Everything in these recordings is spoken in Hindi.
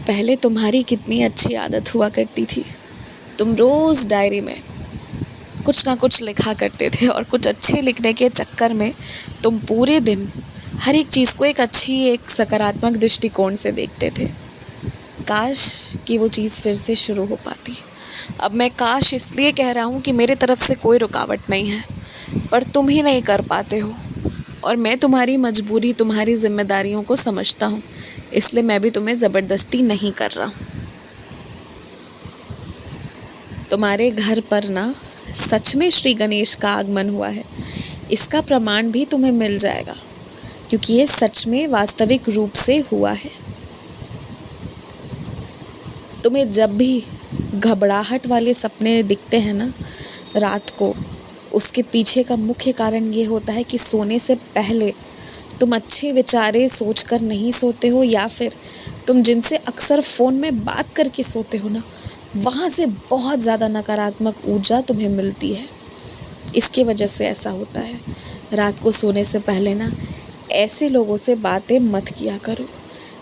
पहले तुम्हारी कितनी अच्छी आदत हुआ करती थी। तुम रोज़ डायरी में कुछ ना कुछ लिखा करते थे और कुछ अच्छे लिखने के चक्कर में तुम पूरे दिन हर एक चीज़ को एक सकारात्मक दृष्टिकोण से देखते थे। काश कि वो चीज़ फिर से शुरू हो पाती। अब मैं काश इसलिए कह रहा हूँ कि मेरे तरफ से कोई रुकावट नहीं है, पर तुम ही नहीं कर पाते हो और मैं तुम्हारी मजबूरी, तुम्हारी जिम्मेदारियों को समझता हूँ, इसलिए मैं भी तुम्हें ज़बरदस्ती नहीं कर रहा हूँ। तुम्हारे घर पर ना सच में श्री गणेश का आगमन हुआ है, इसका प्रमाण भी तुम्हें मिल जाएगा, क्योंकि ये सच में वास्तविक रूप से हुआ है। तुम्हें जब भी घबराहट वाले सपने दिखते हैं ना रात को, उसके पीछे का मुख्य कारण ये होता है कि सोने से पहले तुम अच्छे विचारे सोचकर नहीं सोते हो, या फिर तुम जिनसे अक्सर फ़ोन में बात करके सोते हो ना, वहाँ से बहुत ज़्यादा नकारात्मक ऊर्जा तुम्हें मिलती है। इसकी वजह से ऐसा होता है। रात को सोने से पहले ना ऐसे लोगों से बातें मत किया करो।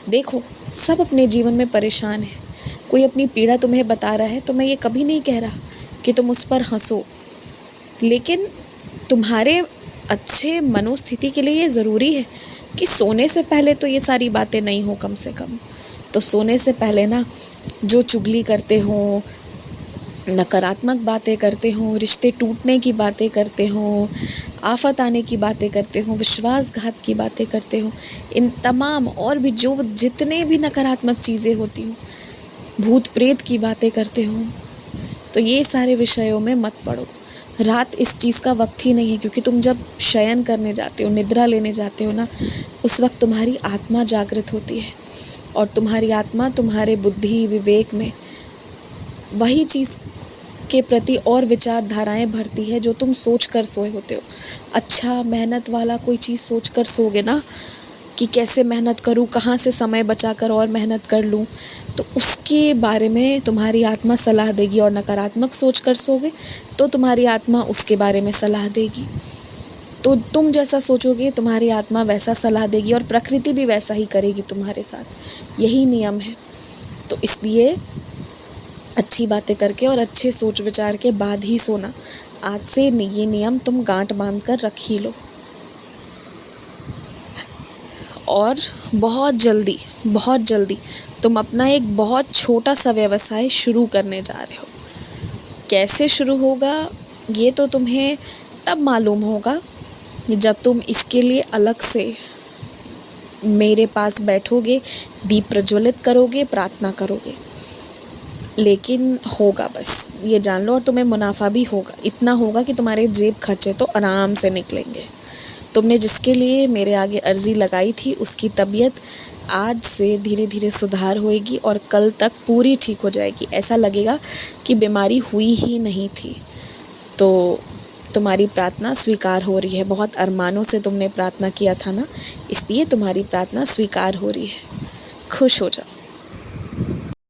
देखो, सब अपने जीवन में परेशान है, कोई अपनी पीड़ा तुम्हें बता रहा है, तो मैं ये कभी नहीं कह रहा कि तुम उस पर हंसो, लेकिन तुम्हारे अच्छे मनोस्थिति के लिए ये ज़रूरी है कि सोने से पहले तो ये सारी बातें नहीं हो कम से कम। तो सोने से पहले ना जो चुगली करते हो, नकारात्मक बातें करते हो, रिश्ते टूटने की बातें करते हो, आफत आने की बातें करते हो, विश्वासघात की बातें करते हो, इन तमाम और भी जो जितने भी नकारात्मक चीज़ें होती हो, भूत प्रेत की बातें करते हो, तो ये सारे विषयों में मत पड़ो। रात इस चीज़ का वक्त ही नहीं है, क्योंकि तुम जब शयन करने जाते हो, निद्रा लेने जाते हो ना, उस वक्त तुम्हारी आत्मा जागृत होती है और तुम्हारी आत्मा तुम्हारे बुद्धि विवेक में वही चीज़ के प्रति और विचारधाराएं भरती है जो तुम सोच कर सोए होते हो। अच्छा मेहनत वाला कोई चीज़ सोच कर सोगे ना कि कैसे मेहनत करूं, कहाँ से समय बचाकर और मेहनत कर लूं, तो उसके बारे में तुम्हारी आत्मा सलाह देगी। और नकारात्मक सोच कर सोगे तो तुम्हारी आत्मा उसके बारे में सलाह देगी। तो तुम जैसा सोचोगे तुम्हारी आत्मा वैसा सलाह देगी और प्रकृति भी वैसा ही करेगी तुम्हारे साथ। यही नियम है। तो इसलिए अच्छी बातें करके और अच्छे सोच विचार के बाद ही सोना। आज से ये नियम तुम गांठ बांध कर रख ही लो। और बहुत जल्दी तुम अपना एक बहुत छोटा सा व्यवसाय शुरू करने जा रहे हो। कैसे शुरू होगा ये तो तुम्हें तब मालूम होगा जब तुम इसके लिए अलग से मेरे पास बैठोगे, दीप प्रज्वलित करोगे, प्रार्थना करोगे। लेकिन होगा, बस ये जान लो। और तुम्हें मुनाफा भी होगा, इतना होगा कि तुम्हारे जेब खर्चे तो आराम से निकलेंगे। तुमने जिसके लिए मेरे आगे अर्जी लगाई थी उसकी तबीयत आज से धीरे धीरे सुधार होएगी और कल तक पूरी ठीक हो जाएगी। ऐसा लगेगा कि बीमारी हुई ही नहीं थी। तो तुम्हारी प्रार्थना स्वीकार हो रही है। बहुत अरमानों से तुमने प्रार्थना किया था ना, इसलिए तुम्हारी प्रार्थना स्वीकार हो रही है। खुश हो जाओ।